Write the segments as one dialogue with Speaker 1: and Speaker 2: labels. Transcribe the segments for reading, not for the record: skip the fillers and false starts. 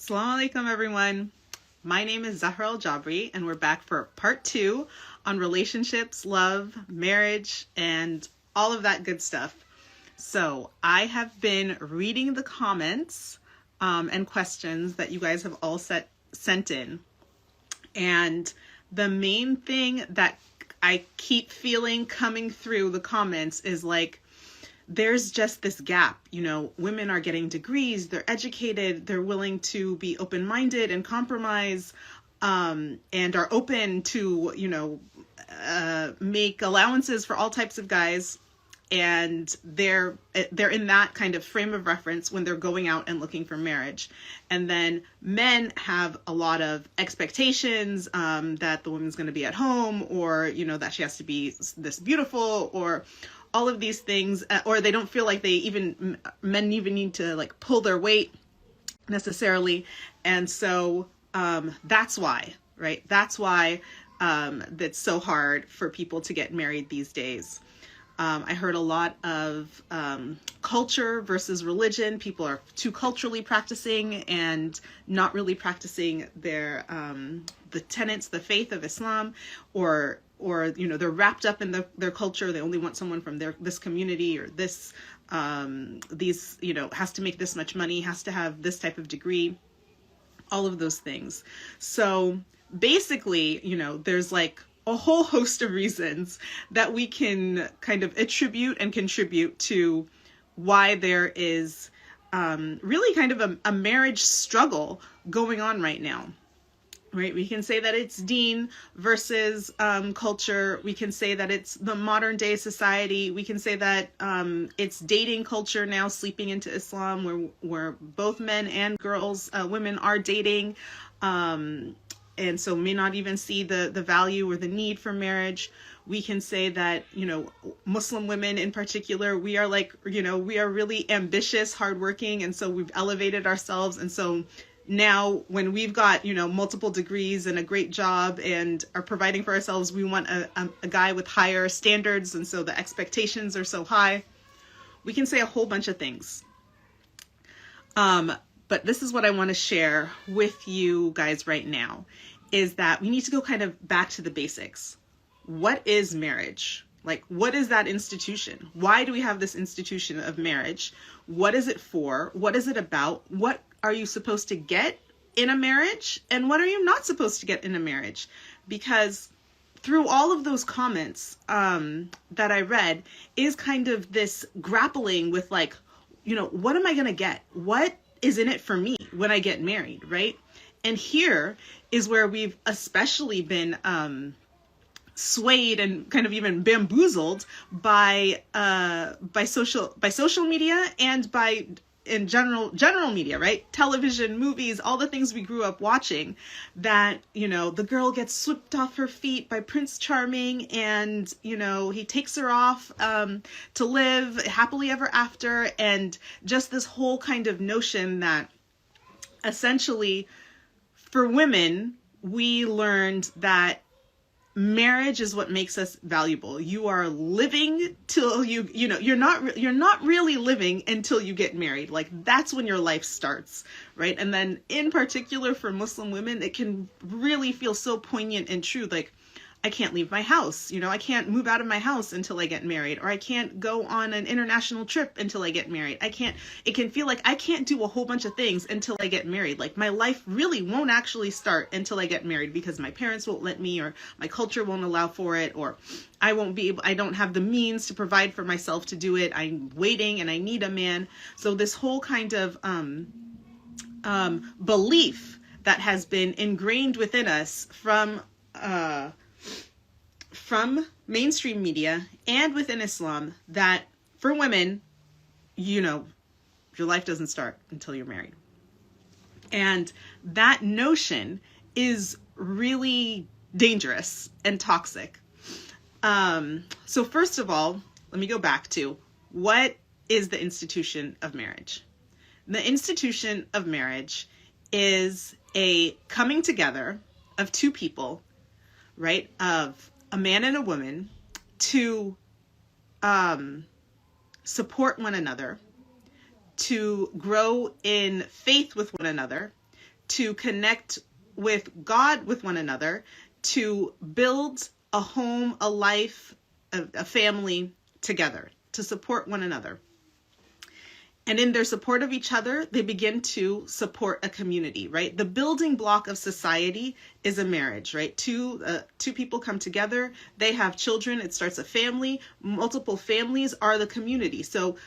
Speaker 1: Assalamu alaikum, everyone. My name is Zahra Jabri, and we're back for part 2 on relationships, love, marriage, and all of that good stuff. So I have been reading the comments and questions that you guys have all sent in. And the main thing that I keep feeling coming through the comments is like, there's just this gap. Women are getting degrees, they're educated, they're willing to be open-minded and compromise, and are open to, make allowances for all types of guys. And they're in that kind of frame of reference when they're going out and looking for marriage. And then men have a lot of expectations that the woman's going to be at home, or that she has to be this beautiful, or all of these things, or they don't feel like men even need to like pull their weight necessarily. And so that's why, right? That's why that's so hard for people to get married these days. I heard a lot of culture versus religion. People are too culturally practicing and not really practicing their the tenets, the faith of Islam, or they're wrapped up in their culture. They only want someone from this community, or this has to make this much money, has to have this type of degree, all of those things. So basically, there's like a whole host of reasons that we can kind of attribute and contribute to why there is really kind of a marriage struggle going on right now. Right? We can say that it's deen versus culture. We can say that it's the modern day society. We can say that it's dating culture now, sleeping into Islam, where both men and women are dating, and so may not even see the value or the need for marriage. We can say that, Muslim women in particular, we are really ambitious, hardworking, and so we've elevated ourselves. And so now when we've got, multiple degrees and a great job and are providing for ourselves, we want a guy with higher standards. And so the expectations are so high. We can say a whole bunch of things. But this is what I want to share with you guys right now, is that we need to go kind of back to the basics. What is marriage? Like, what is that institution? Why do we have this institution of marriage? What is it for? What is it about? What are you supposed to get in a marriage? And what are you not supposed to get in a marriage? Because through all of those comments that I read is kind of this grappling with like, what am I going to get? What is in it for me when I get married, right? And here is where we've especially been swayed and kind of even bamboozled by social media and by in general media, right? Television, movies, all the things we grew up watching, that, the girl gets swept off her feet by Prince Charming, and, he takes her off to live happily ever after. And just this whole kind of notion that essentially for women, we learned that marriage is what makes us valuable. You are living till you're not really living until you get married. Like, that's when your life starts, right? And then in particular for Muslim women, it can really feel so poignant and true. Like, I can't leave my house. I can't move out of my house until I get married, or I can't go on an international trip until I get married. It can feel like I can't do a whole bunch of things until I get married. Like, my life really won't actually start until I get married, because my parents won't let me, or my culture won't allow for it, or I don't have the means to provide for myself to do it. I'm waiting and I need a man. So this whole kind of belief that has been ingrained within us from mainstream media and within Islam, that for women, your life doesn't start until you're married. And that notion is really dangerous and toxic. So first of all, let me go back to, what is the institution of marriage? The institution of marriage is a coming together of two people, right? Of a man and a woman, to support one another, to grow in faith with one another, to connect with God, with one another, to build a home, a life, a family together, to support one another. And in their support of each other, they begin to support a community, right? The building block of society is a marriage, right? Two people come together, they have children, it starts a family. Multiple families are the community. So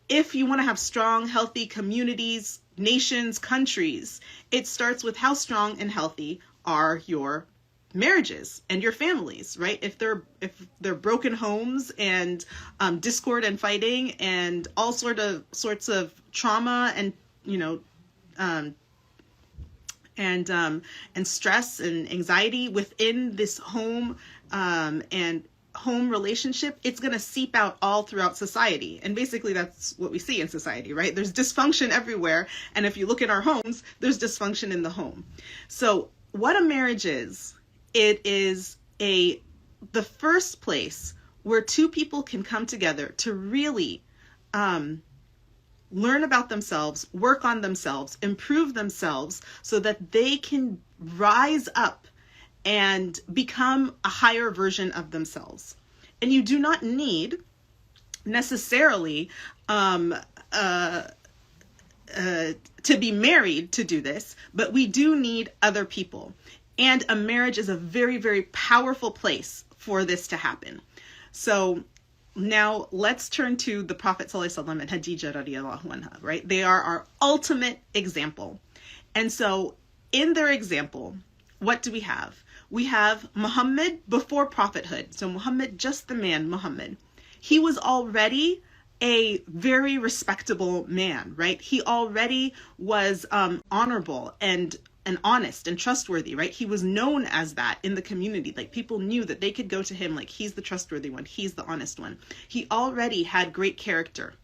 Speaker 1: if you want to have strong, healthy communities, nations, countries, it starts with how strong and healthy are your marriages and your families, right? If they're broken homes and discord and fighting and all sorts of trauma and and stress and anxiety within this home and home relationship, it's going to seep out all throughout society. And basically that's what we see in society, right? There's dysfunction everywhere. And if you look at our homes, there's dysfunction in the home. So what a marriage is, it is the first place where two people can come together to really learn about themselves, work on themselves, improve themselves so that they can rise up and become a higher version of themselves. And you do not need necessarily to be married to do this, but we do need other people. And a marriage is a very, very powerful place for this to happen. So now let's turn to the Prophet ﷺ and Khadija radiallahu anha, right? They are our ultimate example. And so in their example, what do we have? We have Muhammad before prophethood. So Muhammad, just the man, Muhammad. He was already a very respectable man, right? He already was honorable and honest and trustworthy, right? He was known as that in the community. Like people knew that they could go to him, like he's the trustworthy one, he's the honest one. He already had great character.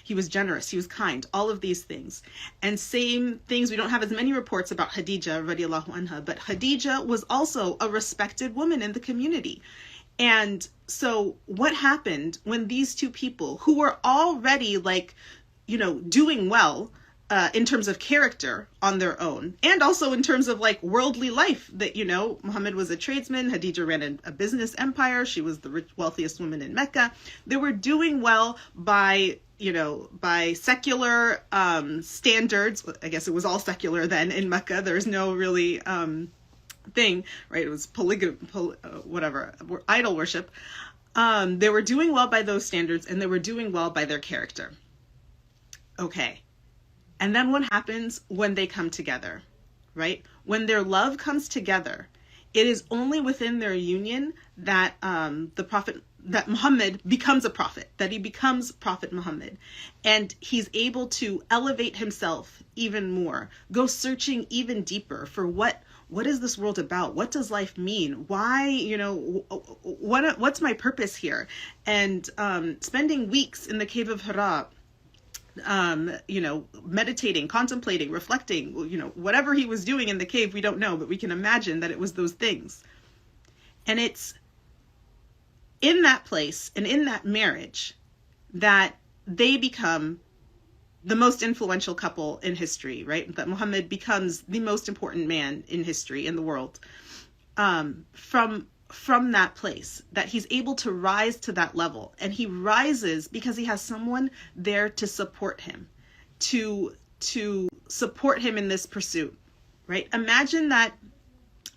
Speaker 1: He was generous, he was kind, all of these things. And same things, we don't have as many reports about Khadija radiallahu anha, but Khadija was also a respected woman in the community. And so what happened when these two people who were already doing well in terms of character on their own, and also in terms of worldly life, that, Muhammad was a tradesman, Khadija ran a business empire, she was the wealthiest woman in Mecca. They were doing well by secular standards. I guess it was all secular then in Mecca. There's no really thing, right? It was idol worship. They were doing well by those standards, and they were doing well by their character. Okay. And then what happens when they come together, right? When their love comes together, it is only within their union that that Muhammad becomes a prophet, that he becomes Prophet Muhammad. And he's able to elevate himself even more, go searching even deeper for what is this world about? What does life mean? Why, what's my purpose here? And spending weeks in the cave of Hira, meditating, contemplating, reflecting, whatever he was doing in the cave, we don't know, but we can imagine that it was those things. And it's in that place and in that marriage that they become the most influential couple in history, right? That Muhammad becomes the most important man in history, in the world, from that place, that he's able to rise to that level. And he rises because he has someone there to support him, to support him in this pursuit, right? Imagine that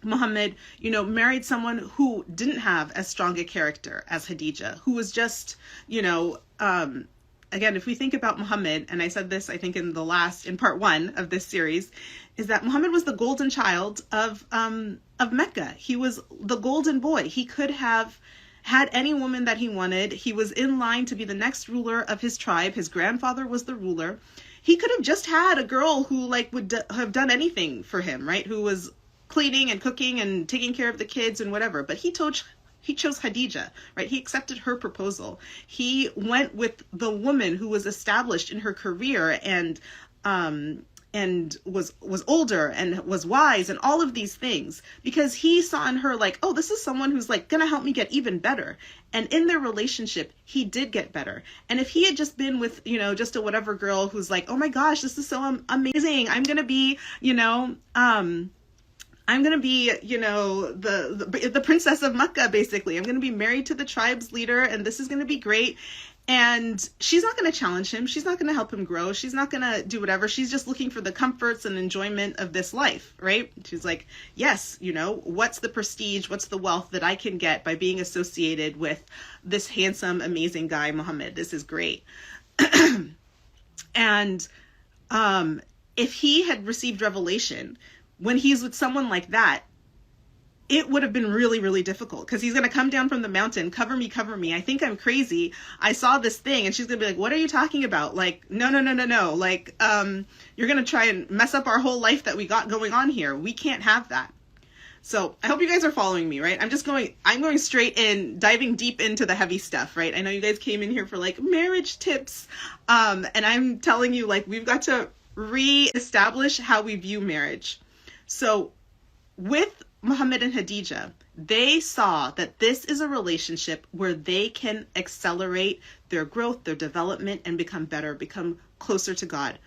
Speaker 1: Muhammad, married someone who didn't have as strong a character as Khadija, who was just, again, if we think about Muhammad, and I said this, I think in part 1 of this series, is that Muhammad was the golden child of Mecca. He was the golden boy. He could have had any woman that he wanted. He was in line to be the next ruler of his tribe. His grandfather was the ruler. He could have just had a girl who would have done anything for him, right? Who was cleaning and cooking and taking care of the kids and whatever. But he chose Khadija, right? He accepted her proposal. He went with the woman who was established in her career and was older and was wise and all of these things, because he saw in her like, oh, this is someone who's like gonna help me get even better. And in their relationship, he did get better. And if he had just been with, you know, just a whatever girl who's like, oh my gosh, this is so amazing, I'm gonna be, you know, I'm going to be, you know, the princess of Makkah, basically. I'm going to be married to the tribe's leader, and this is going to be great. And she's not going to challenge him. She's not going to help him grow. She's not going to do whatever. She's just looking for the comforts and enjoyment of this life, right? She's like, yes, you know, what's the prestige? What's the wealth that I can get by being associated with this handsome, amazing guy, Muhammad? This is great. And if he had received revelation when he's with someone like that, it would have been really, really difficult, because he's going to come down from the mountain, cover me. I think I'm crazy. I saw this thing. And she's going to be like, what are you talking about? Like, no. Like, you're going to try and mess up our whole life that we got going on here. We can't have that. So I hope you guys are following me, right? I'm going straight in, diving deep into the heavy stuff, right? I know you guys came in here for like marriage tips. And I'm telling you, like, we've got to reestablish how we view marriage. So with Muhammad and Khadija, they saw that this is a relationship where they can accelerate their growth, their development, and become better, become closer to God.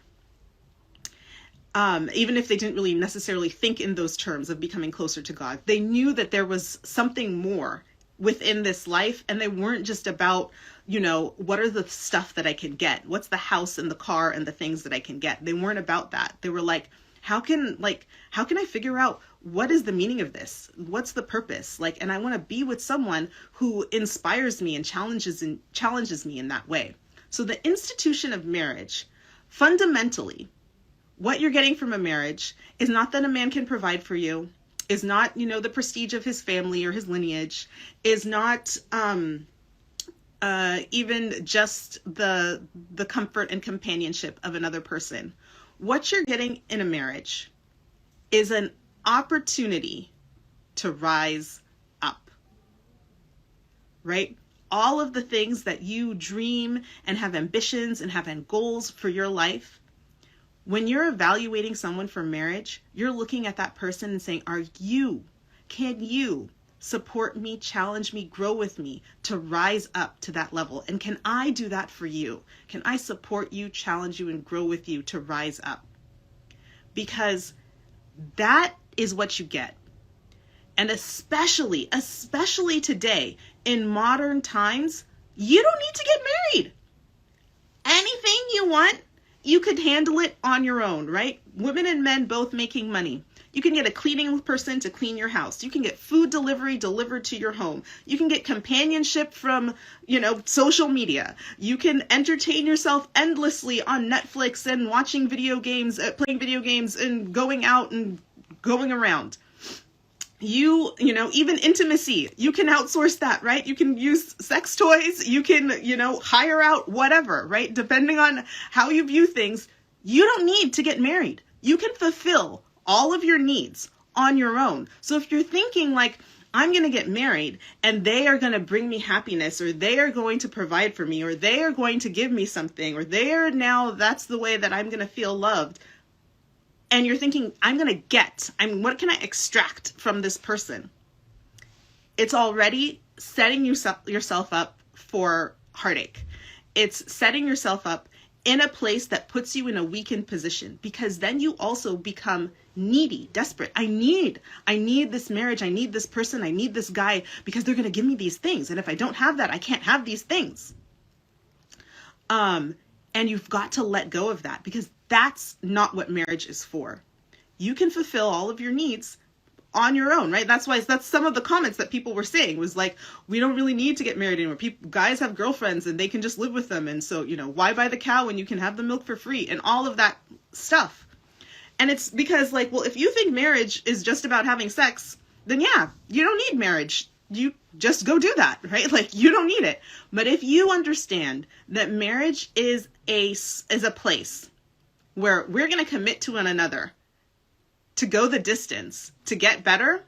Speaker 1: Even if they didn't really necessarily think in those terms of becoming closer to God, they knew that there was something more within this life, and they weren't just about, you know, what are the stuff that I can get? What's the house and the car and the things that I can get? They weren't about that. They were like, how can I figure out what is the meaning of this? What's the purpose? Like, and I want to be with someone who inspires me and challenges me in that way. So the institution of marriage, fundamentally, what you're getting from a marriage is not that a man can provide for you, is not, you know, the prestige of his family or his lineage, is not even just the comfort and companionship of another person. What you're getting in a marriage is an opportunity to rise up, right? All of the things that you dream and have ambitions and have goals for your life, when you're evaluating someone for marriage, you're looking at that person and saying, can you support me, challenge me, grow with me to rise up to that level? And can I do that for you? Can I support you, challenge you, and grow with you to rise up? Because that is what you get. And especially today, in modern times, you don't need to get married. Anything you want, you could handle it on your own, right? Women and men both making money. You can get a cleaning person to clean your house. You can get food delivery delivered to your home. You can get companionship from, you know, social media. You can entertain yourself endlessly on Netflix and watching video games, playing video games, and going out and going around. You know, even intimacy, you can outsource that, right? You can use sex toys. You can, you know, hire out whatever, right? Depending on how you view things, you don't need to get married. You can fulfill all of your needs on your own. So if you're thinking like, I'm going to get married and they are going to bring me happiness, or they are going to provide for me, or they are going to give me something, or that's the way that I'm going to feel loved. And you're thinking, what can I extract from this person? It's already setting yourself up for heartache. It's setting yourself up in a place that puts you in a weakened position, because then you also become needy, desperate. I need this marriage. I need this person. I need this guy because they're going to give me these things. And if I don't have that, I can't have these things. And you've got to let go of that, because that's not what marriage is for. You can fulfill all of your needs on your own, right? That's some of the comments that people were saying was like, we don't really need to get married anymore. Guys have girlfriends and they can just live with them. And so, you know, why buy the cow when you can have the milk for free, and all of that stuff. And it's because, like, well, if you think marriage is just about having sex, then yeah, you don't need marriage. You just go do that, right? Like, you don't need it. But if you understand that marriage is a place where we're going to commit to one another to go the distance, to get better,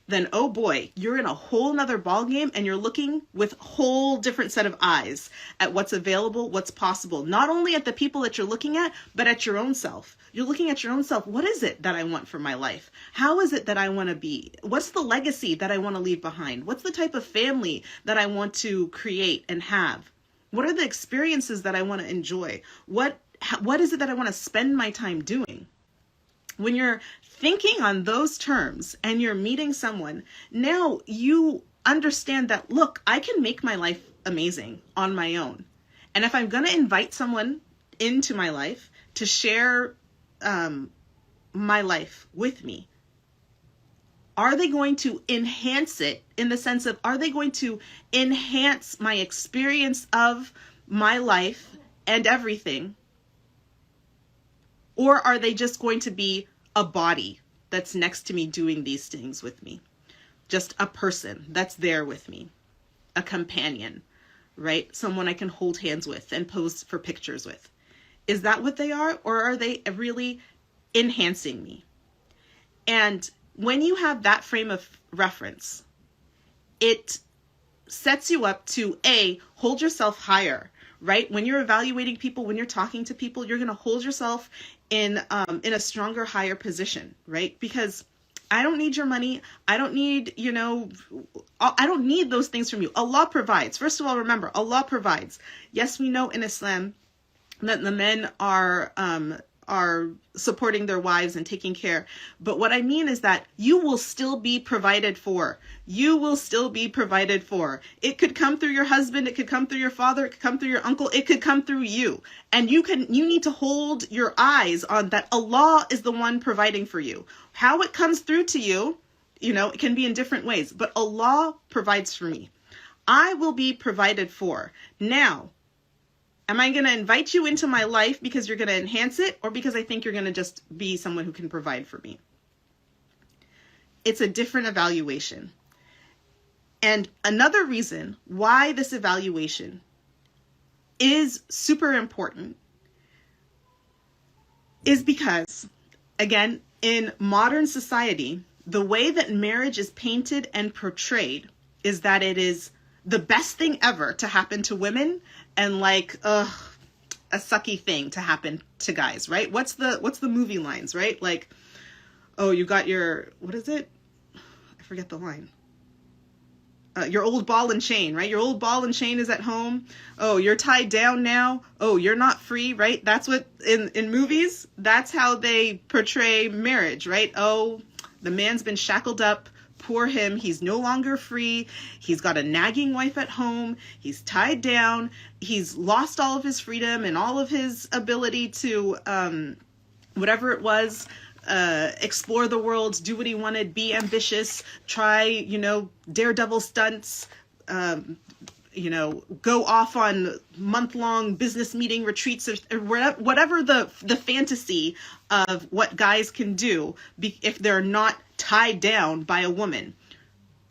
Speaker 1: then oh boy, you're in a whole nother ballgame, and you're looking with a whole different set of eyes at what's available, what's possible, not only at the people that you're looking at, but at your own self. You're looking at your own self. What is it that I want for my life? How is it that I want to be? What's the legacy that I want to leave behind? What's the type of family that I want to create and have? What are the experiences that I want to enjoy? What is it that I want to spend my time doing? When you're thinking on those terms and you're meeting someone, now you understand that, look, I can make my life amazing on my own. And if I'm going to invite someone into my life to share my life with me, are they going to enhance it in the sense of, are they going to enhance my experience of my life and everything? Or are they just going to be a body that's next to me doing these things with me? Just a person that's there with me, a companion, right? Someone I can hold hands with and pose for pictures with. Is that what they are? Or are they really enhancing me? And when you have that frame of reference, it sets you up to hold yourself higher, right? When you're evaluating people, when you're talking to people, you're going to hold yourself in a stronger, higher position, right? Because I don't need your money. I don't need, I don't need those things from you. Allah provides. First of all, remember, Allah provides. Yes, we know in Islam that the men are supporting their wives and taking care. But what I mean is that you will still be provided for. You will still be provided for. It could come through your husband. It could come through your father. It could come through your uncle. It could come through you. And you need to hold your eyes on that Allah is the one providing for you. How it comes through to you, it can be in different ways, but Allah provides for me. I will be provided for. Now, am I going to invite you into my life because you're going to enhance it, or because I think you're going to just be someone who can provide for me? It's a different evaluation. And another reason why this evaluation is super important is because, again, in modern society, the way that marriage is painted and portrayed is that it is the best thing ever to happen to women, and a sucky thing to happen to guys, right? What's the movie lines, right? Like, oh, you got your, what is it? I forget the line. Your old ball and chain, right? Your old ball and chain is at home. Oh, you're tied down now. Oh, you're not free, right? That's what, in movies, that's how they portray marriage, right? Oh, the man's been shackled up. Poor him. He's no longer free. He's got a nagging wife at home. He's tied down. He's lost all of his freedom and all of his ability to, whatever it was, explore the world, do what he wanted, be ambitious, try, daredevil stunts, go off on month-long business meeting retreats, or whatever the fantasy of what guys can do if they're not tied down by a woman.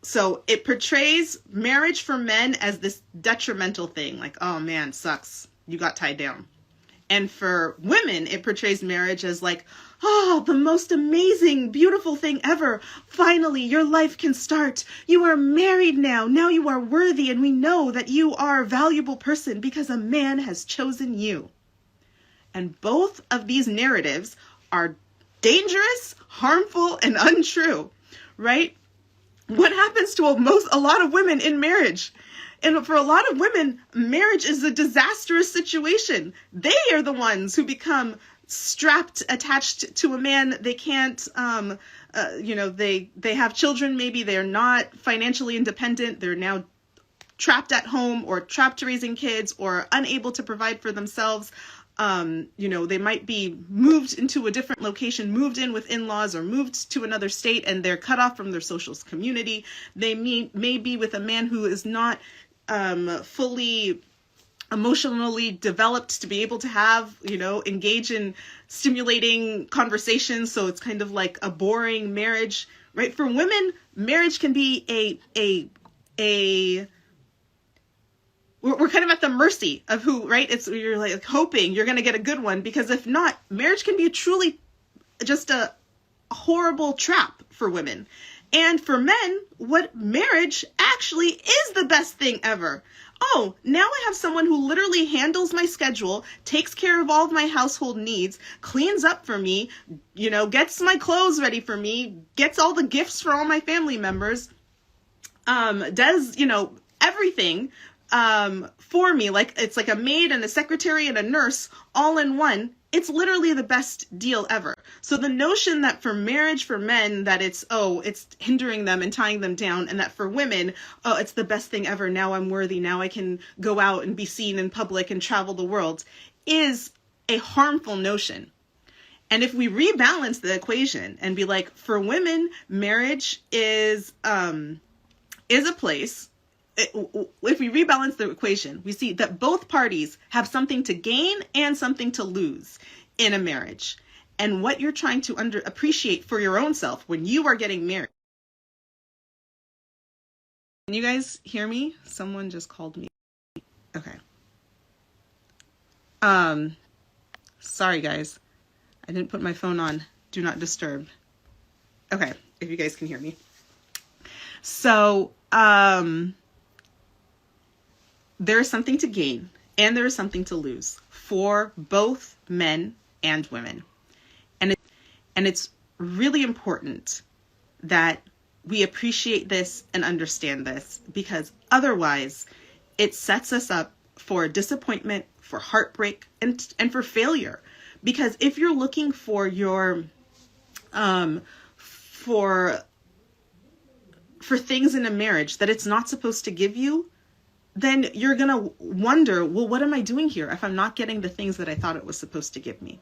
Speaker 1: So it portrays marriage for men as this detrimental thing, like, oh man, sucks, you got tied down. And for women, it portrays marriage as like, oh, the most amazing, beautiful thing ever. Finally, your life can start. You are married now. Now you are worthy, and we know that you are a valuable person because a man has chosen you. And both of these narratives are dangerous, harmful, and untrue, right? What happens to a lot of women in marriage? And for a lot of women, marriage is a disastrous situation. They are the ones who become strapped, attached to a man. They can't, they have children. Maybe they're not financially independent. They're now trapped at home, or trapped raising kids, or unable to provide for themselves. They might be moved into a different location, moved in with in-laws, or moved to another state, and they're cut off from their social community. They may be with a man who is not fully emotionally developed to be able to have, engage in stimulating conversations. So it's kind of like a boring marriage, right? For women, marriage can be we're kind of at the mercy of who, right? You're like hoping you're going to get a good one, because if not, marriage can be truly just a horrible trap for women. And for men, what marriage actually is the best thing ever. Oh, now I have someone who literally handles my schedule, takes care of all of my household needs, cleans up for me, gets my clothes ready for me, gets all the gifts for all my family members, does, everything for me. Like, it's like a maid and a secretary and a nurse all in one. It's literally the best deal ever. So the notion that for marriage, for men, that it's hindering them and tying them down, and that for women, it's the best thing ever. Now I'm worthy. Now I can go out and be seen in public and travel the world, is a harmful notion. And if we rebalance the equation and be like, for women, marriage is a place. If we rebalance the equation, we see that both parties have something to gain and something to lose in a marriage. And what you're trying to appreciate for your own self when you are getting married. Can you guys hear me? Someone just called me. Okay. Sorry guys. I didn't put my phone on do not disturb. Okay, if you guys can hear me. So, there is something to gain and there is something to lose for both men and women. And it's really important that we appreciate this and understand this, because otherwise it sets us up for disappointment, for heartbreak, and for failure. Because if you're looking for your for things in a marriage that it's not supposed to give you, then you're going to wonder, well, what am I doing here if I'm not getting the things that I thought it was supposed to give me?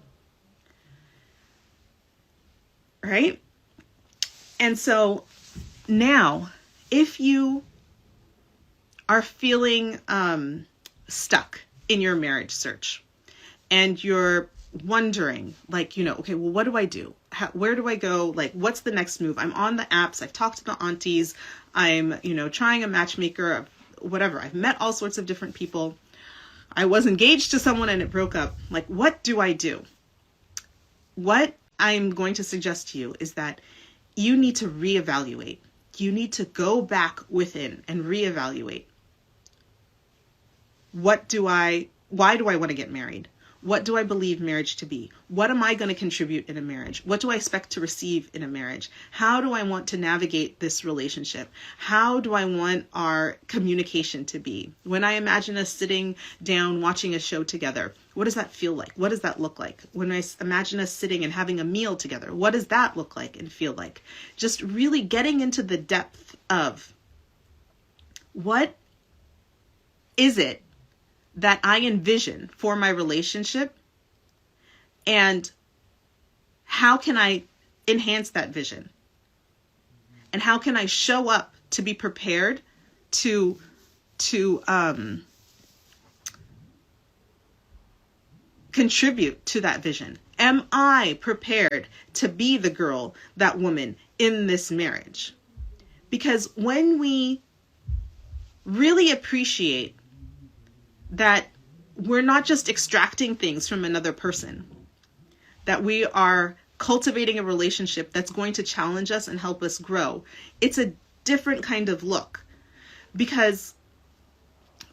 Speaker 1: Right? And so now, if you are feeling stuck in your marriage search and you're wondering, like, okay, well, what do I do? Where do I go? Like, what's the next move? I'm on the apps. I've talked to the aunties. I'm, trying a matchmaker, whatever. I've met all sorts of different people. I was engaged to someone and it broke up. Like, what do I do? What I'm going to suggest to you is that you need to reevaluate. You need to go back within and reevaluate. Why do I want to get married? What do I believe marriage to be? What am I going to contribute in a marriage? What do I expect to receive in a marriage? How do I want to navigate this relationship? How do I want our communication to be? When I imagine us sitting down watching a show together, what does that feel like? What does that look like? When I imagine us sitting and having a meal together, what does that look like and feel like? Just really getting into the depth of what is it that I envision for my relationship, and how can I enhance that vision? And how can I show up to be prepared to contribute to that vision? Am I prepared to be the girl, that woman in this marriage? Because when we really appreciate that we're not just extracting things from another person, that we are cultivating a relationship that's going to challenge us and help us grow, it's a different kind of look. Because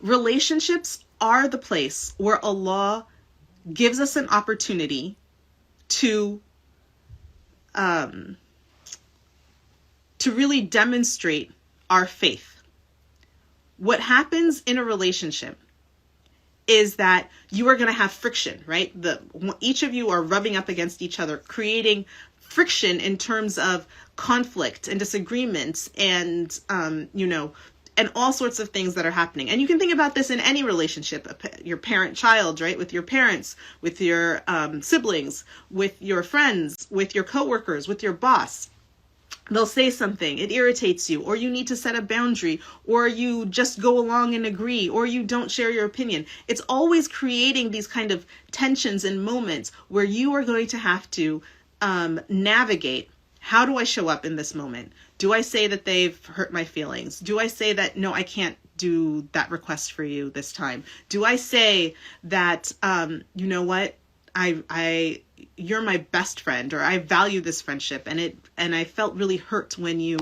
Speaker 1: relationships are the place where Allah gives us an opportunity to really demonstrate our faith. What happens in a relationship is that you are going to have friction, right? Each of you are rubbing up against each other, creating friction in terms of conflict and disagreements and, and all sorts of things that are happening. And you can think about this in any relationship, your parent-child, right? With your parents, with your siblings, with your friends, with your coworkers, with your boss. They'll say something, it irritates you, or you need to set a boundary, or you just go along and agree, or you don't share your opinion. It's always creating these kind of tensions and moments where you are going to have to navigate. How do I show up in this moment? Do I say that they've hurt my feelings? Do I say that, no, I can't do that request for you this time? Do I say that, you know what? you're my best friend, or I value this friendship, and I felt really hurt when you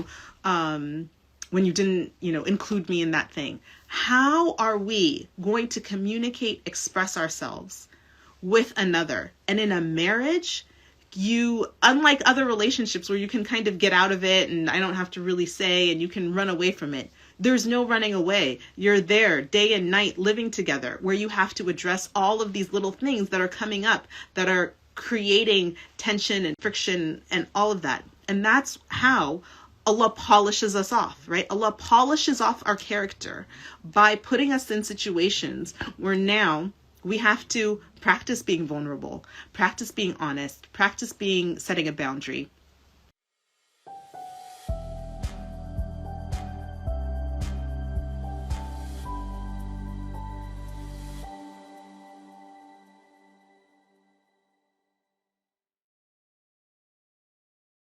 Speaker 1: didn't, include me in that thing. How are we going to communicate, express ourselves with another? And in a marriage, unlike other relationships where you can kind of get out of it and I don't have to really say, and you can run away from it. There's no running away. You're there day and night living together, where you have to address all of these little things that are coming up, that are creating tension and friction and all of that. And that's how Allah polishes us off, right? Allah polishes off our character by putting us in situations where now we have to practice being vulnerable, practice being honest, practice setting a boundary.